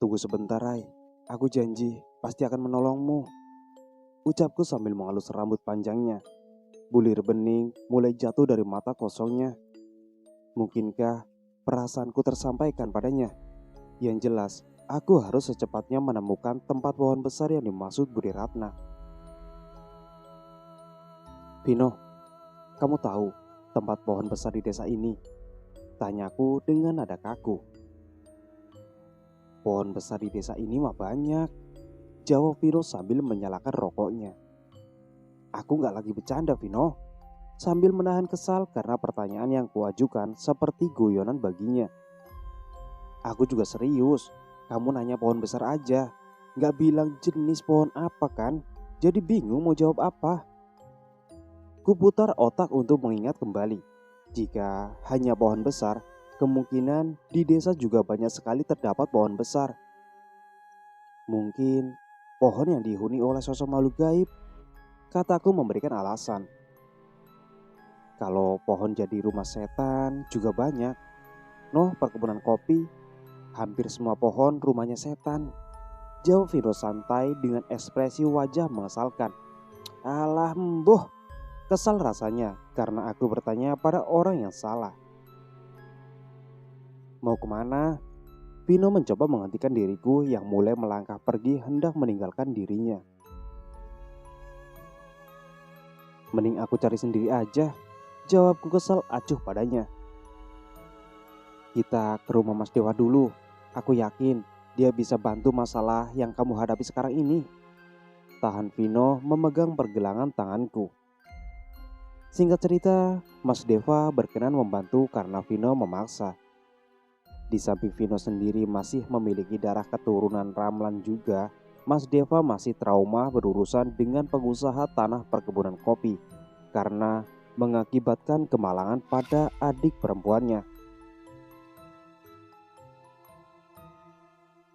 Tunggu sebentar, Rai. Aku janji pasti akan menolongmu. Ucapku sambil mengalus rambut panjangnya. Bulir bening mulai jatuh dari mata kosongnya. Mungkinkah perasaanku tersampaikan padanya? Yang jelas, aku harus secepatnya menemukan tempat pohon besar yang dimaksud Budi Ratna. Vino, kamu tahu tempat pohon besar di desa ini? Tanyaku dengan nada kaku. Pohon besar di desa ini mah banyak, jawab Vino sambil menyalakan rokoknya. Aku gak lagi bercanda, Vino. Sambil menahan kesal karena pertanyaan yang kuajukan seperti guyonan baginya. Aku juga serius, kamu nanya pohon besar aja. Gak bilang jenis pohon apa kan? Jadi bingung mau jawab apa. Kuputar otak untuk mengingat kembali. Jika hanya pohon besar, kemungkinan di desa juga banyak sekali terdapat pohon besar. Mungkin pohon yang dihuni oleh sosok makhluk gaib, kataku memberikan alasan. Kalau pohon jadi rumah setan juga banyak. Noh, perkebunan kopi, hampir semua pohon rumahnya setan. Jawab Vino santai dengan ekspresi wajah mengesalkan. Alah mbuh, kesal rasanya karena aku bertanya pada orang yang salah. Mau kemana? Vino mencoba menghentikan diriku yang mulai melangkah pergi hendak meninggalkan dirinya. Mending aku cari sendiri aja, jawabku kesal acuh padanya. Kita ke rumah Mas Dewa dulu. Aku yakin dia bisa bantu masalah yang kamu hadapi sekarang ini. Tahan Vino memegang pergelangan tanganku. Singkat cerita, Mas Deva berkenan membantu karena Vino memaksa. Di samping Vino sendiri masih memiliki darah keturunan Ramlan juga, Mas Deva masih trauma berurusan dengan pengusaha tanah perkebunan kopi karena mengakibatkan kemalangan pada adik perempuannya.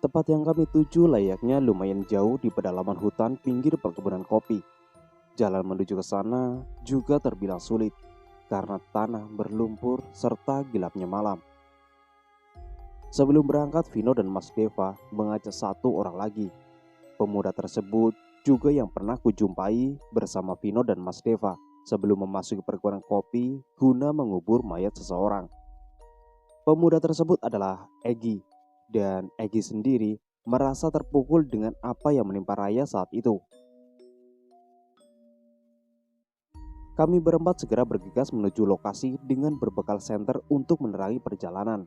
Tempat yang kami tuju layaknya lumayan jauh di pedalaman hutan pinggir perkebunan kopi. Jalan menuju ke sana juga terbilang sulit karena tanah berlumpur serta gelapnya malam. Sebelum berangkat, Vino dan Mas Deva mengajak satu orang lagi. Pemuda tersebut juga yang pernah kujumpai bersama Vino dan Mas Deva sebelum memasuki perkebunan kopi guna mengubur mayat seseorang. Pemuda tersebut adalah Egi, dan Egi sendiri merasa terpukul dengan apa yang menimpa Raya saat itu. Kami berempat segera bergegas menuju lokasi dengan berbekal senter untuk menerangi perjalanan.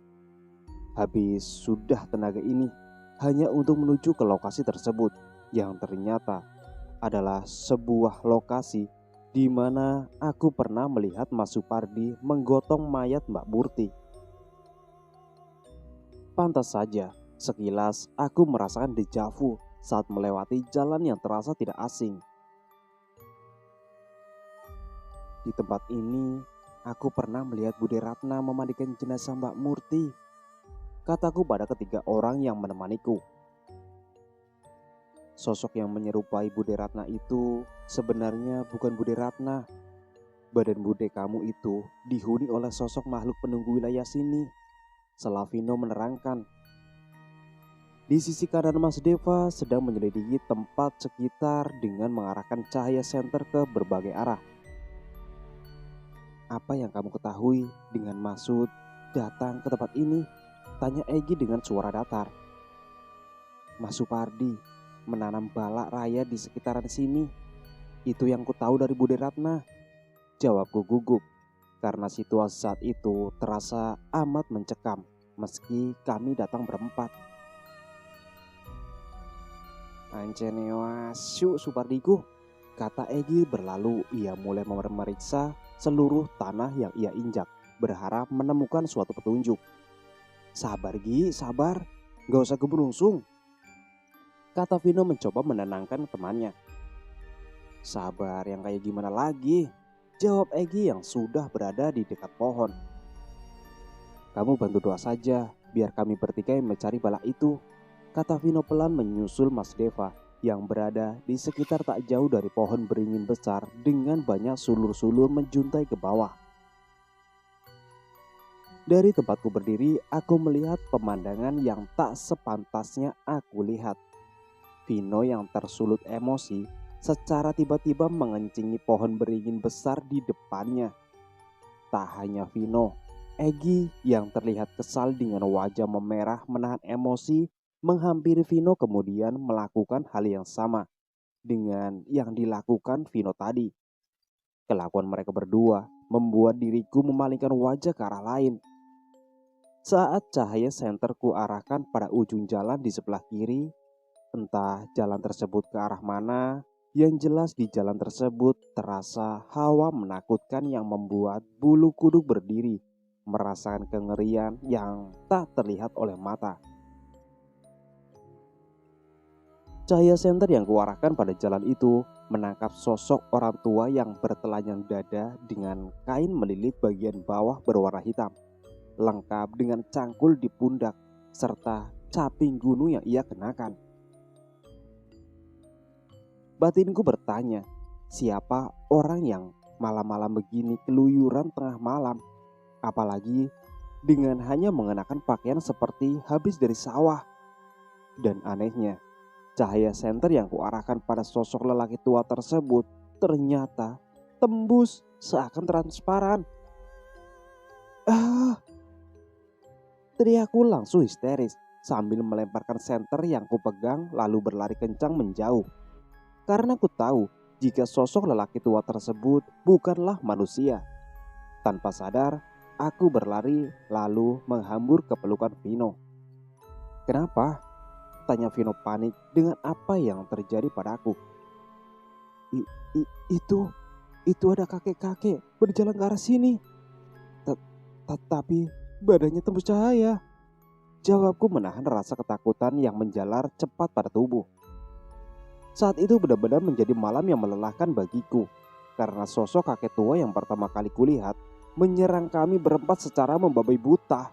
Habis sudah tenaga ini hanya untuk menuju ke lokasi tersebut yang ternyata adalah sebuah lokasi di mana aku pernah melihat Mas Supardi menggotong mayat Mbak Murti. Pantas saja, sekilas aku merasakan dejavu saat melewati jalan yang terasa tidak asing. Di tempat ini, aku pernah melihat Budi Ratna memandikan jenazah Mbak Murti, kataku pada ketiga orang yang menemaniku. Sosok yang menyerupai Budi Ratna itu sebenarnya bukan Budi Ratna. Badan bude kamu itu dihuni oleh sosok makhluk penunggu wilayah sini, Vino menerangkan. Di sisi kanan Mas Deva sedang menyelidiki tempat sekitar dengan mengarahkan cahaya senter ke berbagai arah. Apa yang kamu ketahui dengan maksud datang ke tempat ini? Tanya Egi dengan suara datar. Mas Supardi menanam balak raya di sekitaran sini. Itu yang ku tahu dari Budi Ratna, jawabku gugup karena situasi saat itu terasa amat mencekam meski kami datang berempat. Ancenewasu Supardiku, kata Egi berlalu. Ia mulai memeriksa seluruh tanah yang ia injak, berharap menemukan suatu petunjuk. Sabar Gi, sabar, gak usah gebrungsung, kata Vino mencoba menenangkan temannya. Sabar yang kayak gimana lagi, jawab Egi yang sudah berada di dekat pohon. Kamu bantu doa saja, biar kami bertiga mencari balak itu, kata Vino pelan menyusul Mas Deva yang berada di sekitar tak jauh dari pohon beringin besar dengan banyak sulur-sulur menjuntai ke bawah. Dari tempatku berdiri, aku melihat pemandangan yang tak sepantasnya aku lihat. Vino yang tersulut emosi secara tiba-tiba mengencingi pohon beringin besar di depannya. Tak hanya Vino, Egy yang terlihat kesal dengan wajah memerah menahan emosi menghampiri Vino kemudian melakukan hal yang sama dengan yang dilakukan Vino tadi. Kelakuan mereka berdua membuat diriku memalingkan wajah ke arah lain. Saat cahaya senter ku arahkan pada ujung jalan di sebelah kiri, entah jalan tersebut ke arah mana, yang jelas di jalan tersebut terasa hawa menakutkan yang membuat bulu kuduk berdiri, merasakan kengerian yang tak terlihat oleh mata. Cahaya senter yang kuarahkan pada jalan itu menangkap sosok orang tua yang bertelanjang dada dengan kain melilit bagian bawah berwarna hitam, lengkap dengan cangkul di pundak serta caping gunung yang ia kenakan. Batinku bertanya, siapa orang yang malam-malam begini keluyuran tengah malam, apalagi dengan hanya mengenakan pakaian seperti habis dari sawah. Dan anehnya, cahaya senter yang kuarahkan pada sosok lelaki tua tersebut ternyata tembus seakan transparan. Ah! Teriakku langsung histeris sambil melemparkan senter yang kupegang lalu berlari kencang menjauh. Karena ku tahu jika sosok lelaki tua tersebut bukanlah manusia. Tanpa sadar, aku berlari lalu menghambur ke pelukan Vino. "Kenapa?" tanya Vino panik dengan apa yang terjadi padaku. Itu ada kakek-kakek berjalan ke arah sini. Tapi badannya tembus cahaya." Jawabku menahan rasa ketakutan yang menjalar cepat pada tubuh. Saat itu benar-benar menjadi malam yang melelahkan bagiku, karena sosok kakek tua yang pertama kali kulihat menyerang kami berempat secara membabi buta.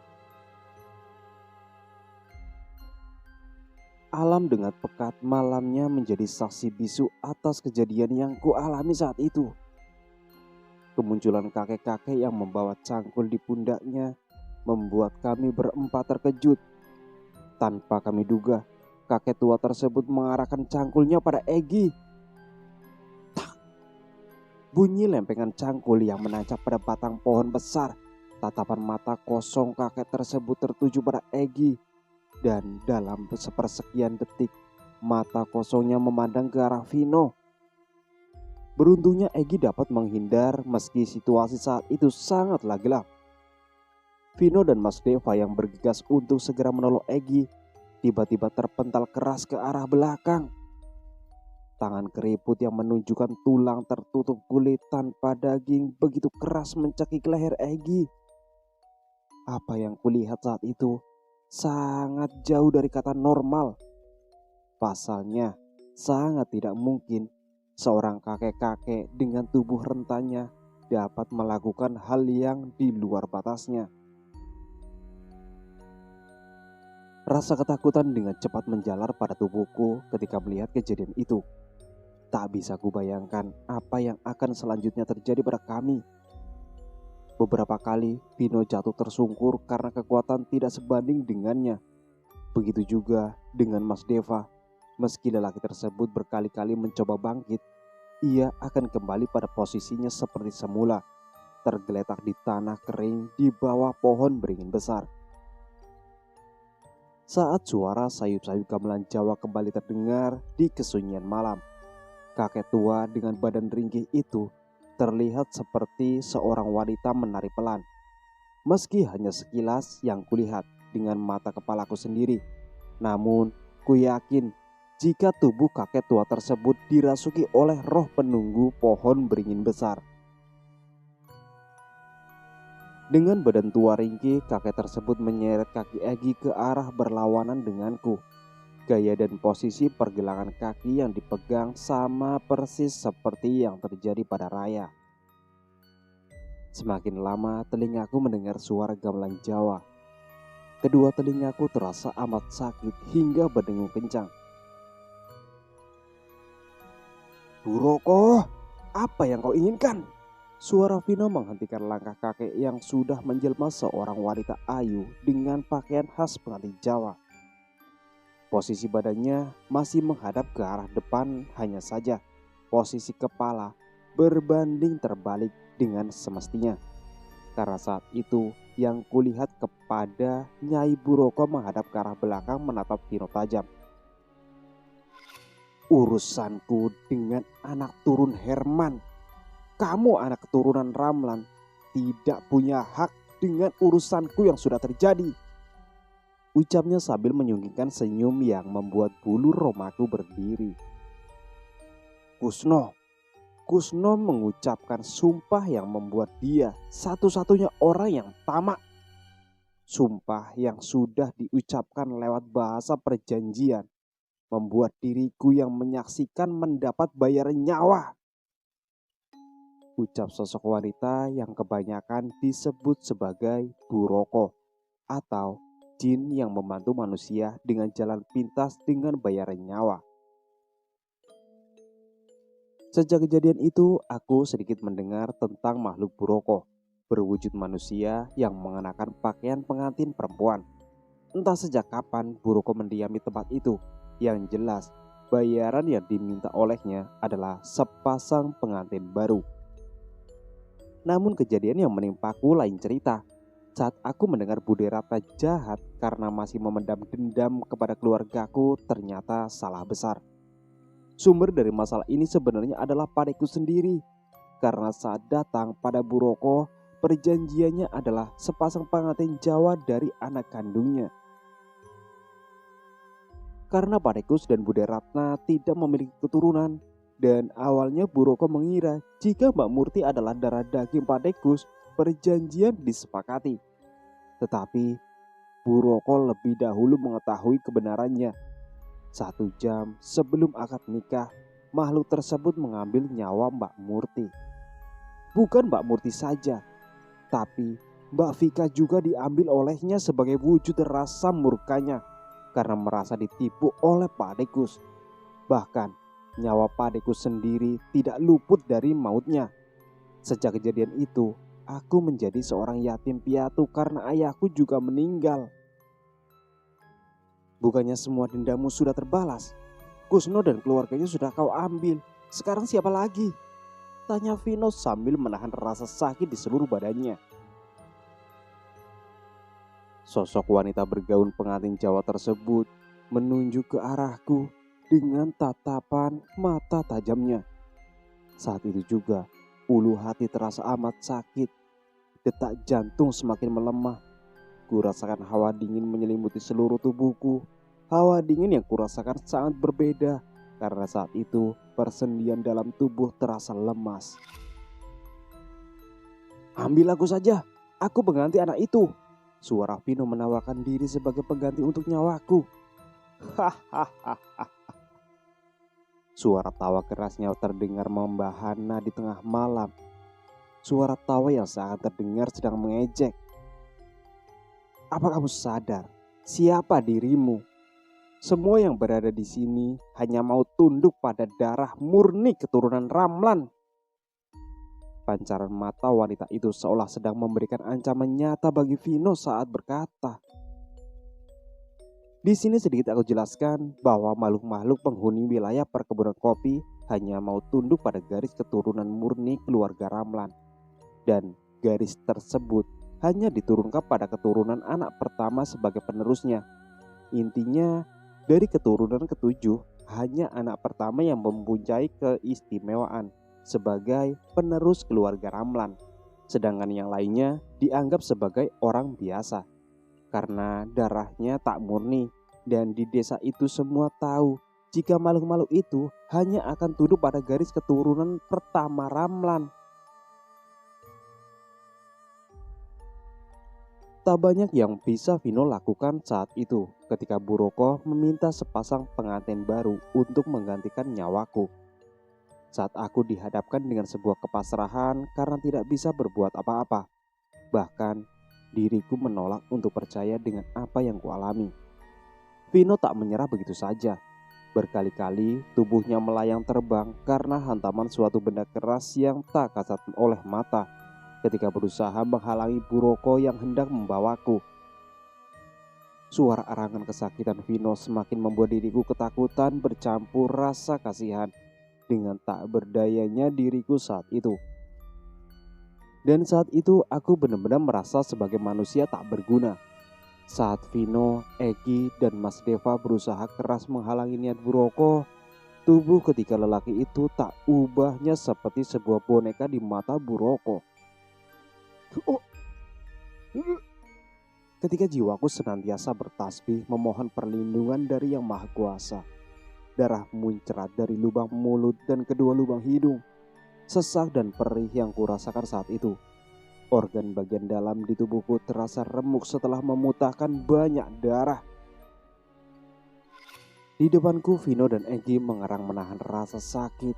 Alam dengan pekat malamnya menjadi saksi bisu atas kejadian yang kualami saat itu. Kemunculan kakek-kakek yang membawa cangkul di pundaknya membuat kami berempat terkejut. Tanpa kami duga, kakek tua tersebut mengarahkan cangkulnya pada Egy. Tak! Bunyi lempengan cangkul yang menancap pada batang pohon besar. Tatapan mata kosong kakek tersebut tertuju pada Egy. Dan dalam sepersekian detik, mata kosongnya memandang ke arah Vino. Beruntungnya Egy dapat menghindar meski situasi saat itu sangatlah gelap. Vino dan Mas Deva yang bergegas untuk segera menolong Egy tiba-tiba terpental keras ke arah belakang. Tangan keriput yang menunjukkan tulang tertutup kulit tanpa daging begitu keras mencekik leher Egy. Apa yang kulihat saat itu sangat jauh dari kata normal. Pasalnya, sangat tidak mungkin seorang kakek-kakek dengan tubuh rentannya dapat melakukan hal yang di luar batasnya. Rasa ketakutan dengan cepat menjalar pada tubuhku ketika melihat kejadian itu. Tak bisa kubayangkan apa yang akan selanjutnya terjadi pada kami. Beberapa kali Vino jatuh tersungkur karena kekuatan tidak sebanding dengannya. Begitu juga dengan Mas Deva. Meski lelaki tersebut berkali-kali mencoba bangkit, ia akan kembali pada posisinya seperti semula, tergeletak di tanah kering di bawah pohon beringin besar. Saat suara sayup-sayup gamelan Jawa kembali terdengar di kesunyian malam, kakek tua dengan badan ringkih itu terlihat seperti seorang wanita menari pelan. Meski hanya sekilas yang kulihat dengan mata kepalaku sendiri, namun ku yakin jika tubuh kakek tua tersebut dirasuki oleh roh penunggu pohon beringin besar. Dengan badan tua ringkih, kakek tersebut menyeret kaki Egy ke arah berlawanan denganku. Gaya dan posisi pergelangan kaki yang dipegang sama persis seperti yang terjadi pada Raya. Semakin lama telingaku mendengar suara gamelan Jawa. Kedua telingaku terasa amat sakit hingga berdengung kencang. "Buroko, apa yang kau inginkan?" Suara Vino menghentikan langkah kakek yang sudah menjelma seorang wanita ayu dengan pakaian khas pengantin Jawa. Posisi badannya masih menghadap ke arah depan, hanya saja posisi kepala berbanding terbalik dengan semestinya. Karena saat itu yang kulihat kepada Nyai Buroko menghadap ke arah belakang menatap Vino tajam. Urusanku dengan anak turun Herman. Kamu anak keturunan Ramlan tidak punya hak dengan urusanku yang sudah terjadi. Ucapnya sambil menyunggingkan senyum yang membuat bulu romaku berdiri. Kusno mengucapkan sumpah yang membuat dia satu-satunya orang yang tamak. Sumpah yang sudah diucapkan lewat bahasa perjanjian membuat diriku yang menyaksikan mendapat bayaran nyawa. Ucap sosok wanita yang kebanyakan disebut sebagai Buroko atau jin yang membantu manusia dengan jalan pintas dengan bayaran nyawa. Sejak kejadian itu, aku sedikit mendengar tentang makhluk Buroko berwujud manusia yang mengenakan pakaian pengantin perempuan. Entah sejak kapan Buroko mendiami tempat itu. Yang jelas, bayaran yang diminta olehnya adalah sepasang pengantin baru. Namun kejadian yang menimpaku lain cerita. Saat aku mendengar Bude Ratna jahat karena masih memendam dendam kepada keluargaku, ternyata salah besar. Sumber dari masalah ini sebenarnya adalah padeku sendiri. Karena saat datang pada Buroko, perjanjiannya adalah sepasang pengantin Jawa dari anak kandungnya. Karena Padekus dan Bude Ratna tidak memiliki keturunan, dan awalnya Buroko mengira jika Mbak Murti adalah darah daging Padekus, perjanjian disepakati. Tetapi Buroko lebih dahulu mengetahui kebenarannya. 1 jam sebelum akad nikah, makhluk tersebut mengambil nyawa Mbak Murti. Bukan Mbak Murti saja, tapi Mbak Vika juga diambil olehnya sebagai wujud rasa murkanya karena merasa ditipu oleh Padekus. Bahkan nyawa Padekus sendiri tidak luput dari mautnya. Sejak kejadian itu, aku menjadi seorang yatim piatu karena ayahku juga meninggal. Bukannya semua dendammu sudah terbalas? Kusno dan keluarganya sudah kau ambil. Sekarang siapa lagi? Tanya Vino sambil menahan rasa sakit di seluruh badannya. Sosok wanita bergaun pengantin Jawa tersebut menunjuk ke arahku dengan tatapan mata tajamnya. Saat itu juga ulu hati terasa amat sakit. Detak jantung semakin melemah. Kurasakan hawa dingin menyelimuti seluruh tubuhku. Hawa dingin yang kurasakan sangat berbeda karena saat itu persendian dalam tubuh terasa lemas. Ambil aku saja, aku pengganti anak itu. Suara Vino menawarkan diri sebagai pengganti untuk nyawaku. Hahaha. Suara tawa kerasnya terdengar membahana di tengah malam. Suara tawa yang sangat terdengar sedang mengejek. Apa kamu sadar siapa dirimu? Semua yang berada di sini hanya mau tunduk pada darah murni keturunan Ramlan. Pancaran mata wanita itu seolah sedang memberikan ancaman nyata bagi Vino saat berkata. Di sini sedikit aku jelaskan bahwa makhluk-makhluk penghuni wilayah perkebunan kopi hanya mau tunduk pada garis keturunan murni keluarga Ramlan. Dan garis tersebut hanya diturunkan pada keturunan anak pertama sebagai penerusnya. Intinya, dari keturunan ketujuh, hanya anak pertama yang mempunyai keistimewaan sebagai penerus keluarga Ramlan. Sedangkan yang lainnya dianggap sebagai orang biasa karena darahnya tak murni. Dan di desa itu semua tahu jika makhluk-makhluk itu hanya akan tunduk pada garis keturunan pertama Ramlan. Tak banyak yang bisa Vino lakukan saat itu ketika Buroko meminta sepasang pengantin baru untuk menggantikan nyawaku. Saat aku dihadapkan dengan sebuah kepasrahan karena tidak bisa berbuat apa-apa. Bahkan diriku menolak untuk percaya dengan apa yang kualami. Vino tak menyerah begitu saja. Berkali-kali tubuhnya melayang terbang karena hantaman suatu benda keras yang tak kasat oleh mata ketika berusaha menghalangi Buroko yang hendak membawaku. Suara arangan kesakitan Vino semakin membuat diriku ketakutan bercampur rasa kasihan dengan tak berdayanya diriku saat itu. Dan saat itu aku benar-benar merasa sebagai manusia tak berguna. Saat Vino, Egi, dan Mas Deva berusaha keras menghalangi niat Buroko, tubuh ketiga lelaki itu tak ubahnya seperti sebuah boneka di mata Buroko. Ketika jiwaku senantiasa bertasbih memohon perlindungan dari Yang Maha Kuasa, darah muncrat dari lubang mulut dan kedua lubang hidung. Sesak dan perih yang kurasakan saat itu. Organ bagian dalam di tubuhku terasa remuk setelah memutahkan banyak darah. Di depanku Vino dan Egi mengerang menahan rasa sakit,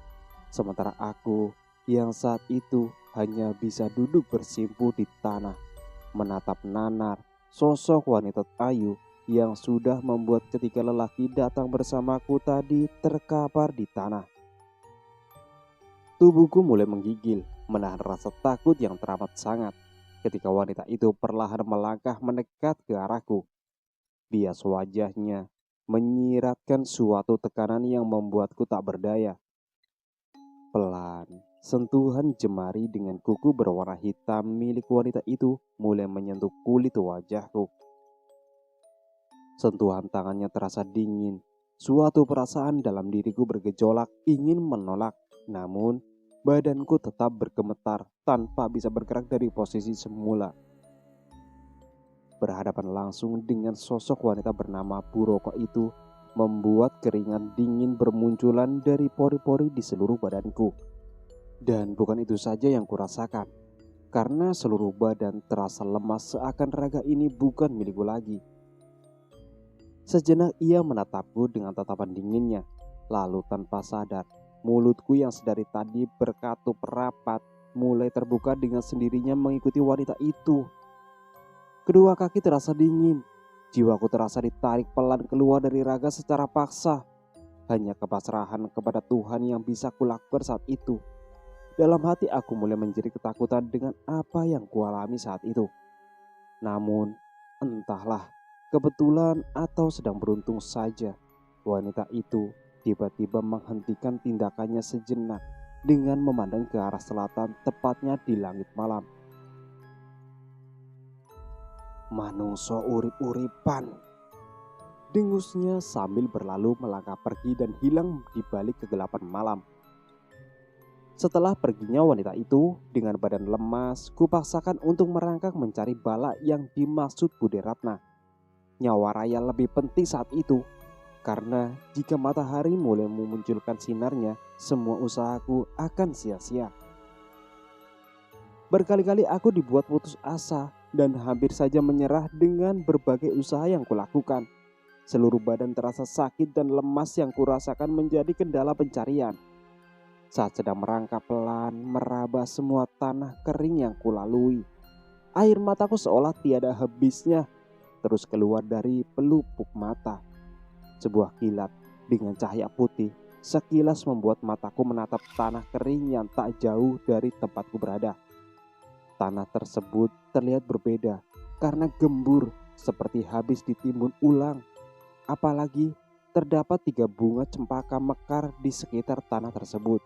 sementara aku yang saat itu hanya bisa duduk bersimpuh di tanah, menatap nanar sosok wanita ayu yang sudah membuat ketiga lelaki datang bersamaku tadi terkapar di tanah. Tubuhku mulai menggigil, menahan rasa takut yang teramat sangat ketika wanita itu perlahan melangkah mendekat ke arahku. Bias wajahnya menyiratkan suatu tekanan yang membuatku tak berdaya. Pelan, sentuhan jemari dengan kuku berwarna hitam milik wanita itu mulai menyentuh kulit wajahku. Sentuhan tangannya terasa dingin. Suatu perasaan dalam diriku bergejolak ingin menolak, namun badanku tetap bergemetar tanpa bisa bergerak dari posisi semula. Berhadapan langsung dengan sosok wanita bernama Buroko itu membuat keringat dingin bermunculan dari pori-pori di seluruh badanku. Dan bukan itu saja yang kurasakan, karena seluruh badan terasa lemas seakan raga ini bukan milikku lagi. Sejenak ia menatapku dengan tatapan dinginnya, lalu tanpa sadar, mulutku yang sedari tadi berkatup rapat mulai terbuka dengan sendirinya mengikuti wanita itu. Kedua kaki terasa dingin, jiwaku terasa ditarik pelan keluar dari raga secara paksa. Hanya kepasrahan kepada Tuhan yang bisa kulakukan saat itu. Dalam hati aku mulai menjerit ketakutan dengan apa yang kualami saat itu. Namun, entahlah, kebetulan atau sedang beruntung saja, wanita itu tiba-tiba menghentikan tindakannya sejenak dengan memandang ke arah selatan, tepatnya di langit malam. "Manungso urip-uripan," dengusnya sambil berlalu melangkah pergi dan hilang di balik kegelapan malam. Setelah perginya wanita itu dengan badan lemas, kupaksakan untuk merangkak mencari bala yang dimaksud Bude Ratna. Nyawa Raya lebih penting saat itu, karena jika matahari mulai memunculkan sinarnya, semua usahaku akan sia-sia. Berkali-kali aku dibuat putus asa dan hampir saja menyerah dengan berbagai usaha yang kulakukan. Seluruh badan terasa sakit dan lemas yang kurasakan menjadi kendala pencarian. Saat sedang merangkak pelan meraba semua tanah kering yang kulalui, air mataku seolah tiada habisnya terus keluar dari pelupuk mata. Sebuah kilat dengan cahaya putih sekilas membuat mataku menatap tanah kering yang tak jauh dari tempatku berada. Tanah tersebut terlihat berbeda karena gembur seperti habis ditimbun ulang. Apalagi terdapat 3 bunga cempaka mekar di sekitar tanah tersebut.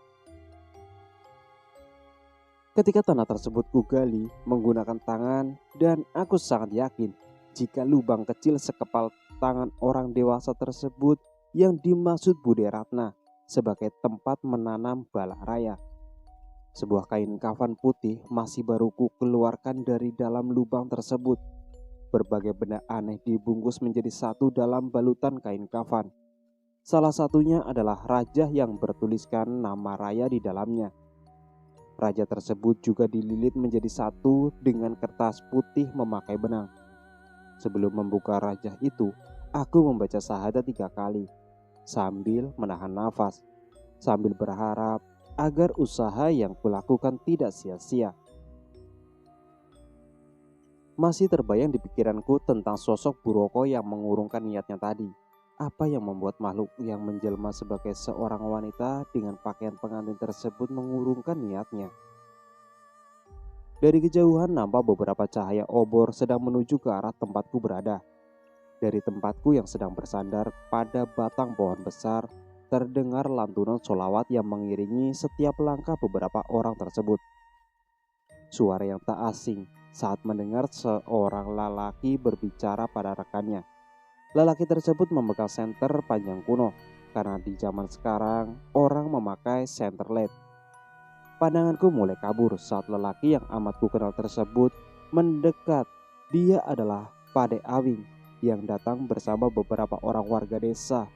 Ketika tanah tersebut kugali menggunakan tangan, dan aku sangat yakin jika lubang kecil sekepal tangan orang dewasa tersebut yang dimaksud Bude Ratna sebagai tempat menanam bala raya. Sebuah kain kafan putih masih baru ku keluarkan dari dalam lubang tersebut. Berbagai benda aneh dibungkus menjadi satu dalam balutan kain kafan. Salah satunya adalah raja yang bertuliskan nama raya di dalamnya. Raja tersebut juga dililit menjadi satu dengan kertas putih memakai benang. Sebelum membuka raja itu, aku membaca syahadat 3 kali sambil menahan nafas, sambil berharap agar usaha yang kulakukan tidak sia-sia. Masih terbayang di pikiranku tentang sosok Buroko yang mengurungkan niatnya tadi. apa yang membuat makhluk yang menjelma sebagai seorang wanita dengan pakaian pengantin tersebut mengurungkan niatnya. Dari kejauhan nampak beberapa cahaya obor sedang menuju ke arah tempatku berada. Dari tempatku yang sedang bersandar pada batang pohon besar, terdengar lantunan sholawat yang mengiringi setiap langkah beberapa orang tersebut. Suara yang tak asing saat mendengar seorang lelaki berbicara pada rekannya. Lelaki tersebut memegang senter panjang kuno, karena di zaman sekarang orang memakai senter LED. Pandanganku mulai kabur saat lelaki yang amat kukenal tersebut mendekat. Dia adalah Pade Awing yang datang bersama beberapa orang warga desa.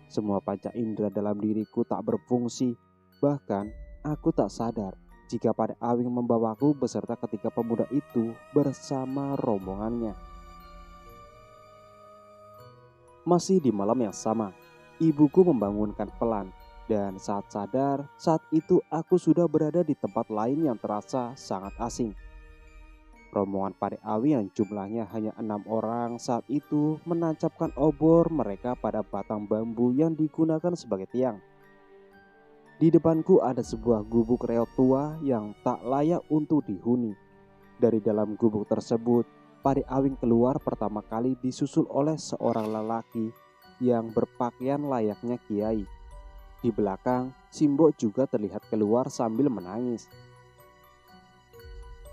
Semua panca indera dalam diriku tak berfungsi. Bahkan aku tak sadar jika Pade Awing membawaku beserta ketiga pemuda itu bersama rombongannya. Masih di malam yang sama, ibuku membangunkan pelan. Dan saat sadar, saat itu aku sudah berada di tempat lain yang terasa sangat asing. Rombongan Pade Awi yang jumlahnya hanya 6 orang saat itu menancapkan obor mereka pada batang bambu yang digunakan sebagai tiang. Di depanku ada sebuah gubuk reot tua yang tak layak untuk dihuni. Dari dalam gubuk tersebut, Pade Awing keluar pertama kali disusul oleh seorang lelaki yang berpakaian layaknya kiai. Di belakang, Simbo juga terlihat keluar sambil menangis.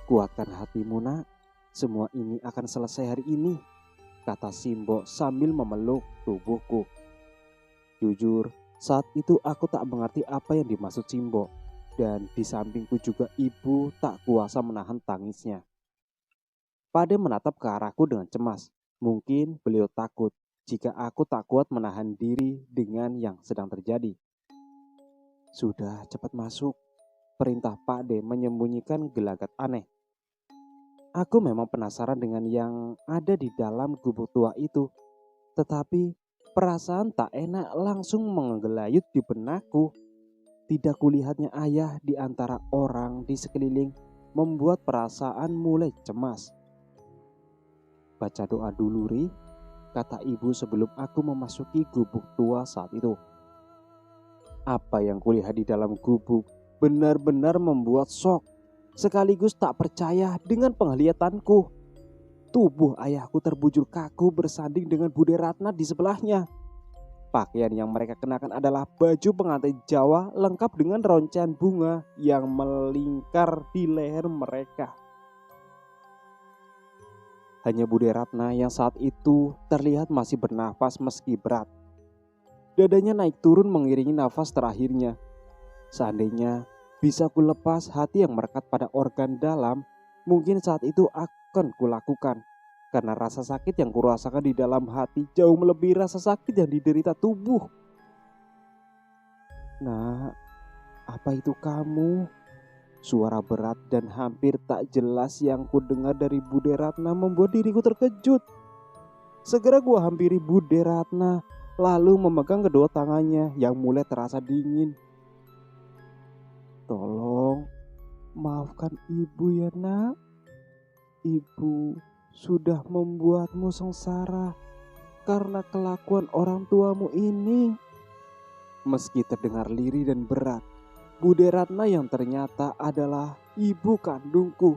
"Kuatkan hatimu, nak. Semua ini akan selesai hari ini," kata Simbo sambil memeluk tubuhku. Jujur, saat itu aku tak mengerti apa yang dimaksud Simbo. Dan di sampingku juga ibu tak kuasa menahan tangisnya. Pade menatap ke arahku dengan cemas. Mungkin beliau takut jika aku tak kuat menahan diri dengan yang sedang terjadi. "Sudah, cepat masuk," perintah Pak D menyembunyikan gelagat aneh. Aku memang penasaran dengan yang ada di dalam gubuk tua itu. Tetapi perasaan tak enak langsung menggelayut di benakku. Tidak kulihatnya ayah di antara orang di sekeliling membuat perasaan mulai cemas. "Baca doa dulu, Ri," kata ibu sebelum aku memasuki gubuk tua saat itu. Apa yang kulihat di dalam gubuk benar-benar membuat shock, sekaligus tak percaya dengan penglihatanku. Tubuh ayahku terbujur kaku bersanding dengan Bude Ratna di sebelahnya. Pakaian yang mereka kenakan adalah baju pengantin Jawa lengkap dengan roncean bunga yang melingkar di leher mereka. Hanya Bude Ratna yang saat itu terlihat masih bernafas meski berat. Dadanya naik turun mengiringi nafas terakhirnya. Seandainya bisa ku lepas hati yang merekat pada organ dalam, mungkin saat itu akan kulakukan. Karena rasa sakit yang kurasakan di dalam hati jauh melebihi rasa sakit yang diderita tubuh. "Nak, apa itu kamu?" Suara berat dan hampir tak jelas yang ku dengar dari Bude Ratna membuat diriku terkejut. Segera gua hampiri Bude Ratna, lalu memegang kedua tangannya yang mulai terasa dingin. "Tolong, maafkan ibu ya, nak. Ibu sudah membuatmu sengsara karena kelakuan orang tuamu ini." Meski terdengar lirih dan berat, Bude Ratna yang ternyata adalah ibu kandungku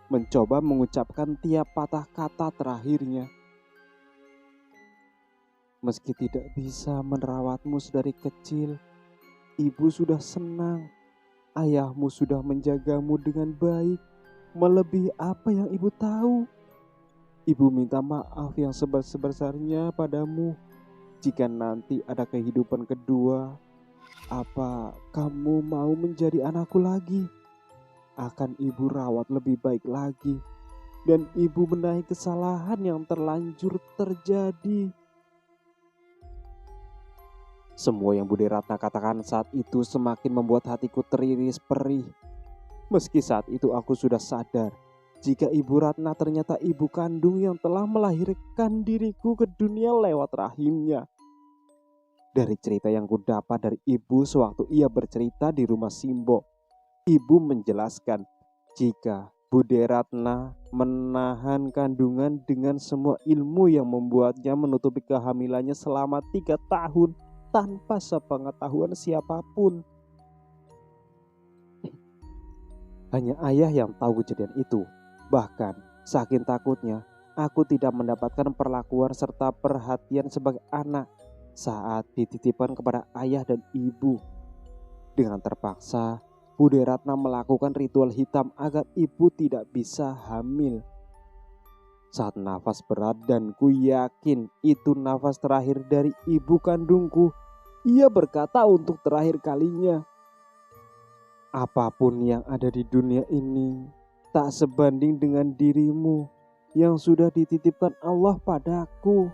mencoba mengucapkan tiap patah kata terakhirnya. "Meski tidak bisa merawatmu sedari kecil, ibu sudah senang. Ayahmu sudah menjagamu dengan baik, melebihi apa yang ibu tahu. Ibu minta maaf yang sebesar-besarnya padamu. Jika nanti ada kehidupan kedua, apa kamu mau menjadi anakku lagi? Akan ibu rawat lebih baik lagi, dan ibu benahi kesalahan yang terlanjur terjadi." Semua yang Bude Ratna katakan saat itu semakin membuat hatiku teriris perih. Meski saat itu aku sudah sadar jika Ibu Ratna ternyata ibu kandung yang telah melahirkan diriku ke dunia lewat rahimnya. Dari cerita yang kudapat dari ibu sewaktu ia bercerita di rumah Simbo, ibu menjelaskan jika Bude Ratna menahan kandungan dengan semua ilmu yang membuatnya menutupi kehamilannya selama 3 tahun tanpa sepengetahuan siapapun. Hanya ayah yang tahu kejadian itu. Bahkan saking takutnya, aku tidak mendapatkan perlakuan serta perhatian sebagai anak saat dititipkan kepada ayah dan ibu. Dengan terpaksa, Bude Ratna melakukan ritual hitam agar ibu tidak bisa hamil. Saat nafas berat dan ku yakin itu nafas terakhir dari ibu kandungku, ia berkata untuk terakhir kalinya, "Apapun yang ada di dunia ini tak sebanding dengan dirimu yang sudah dititipkan Allah padaku."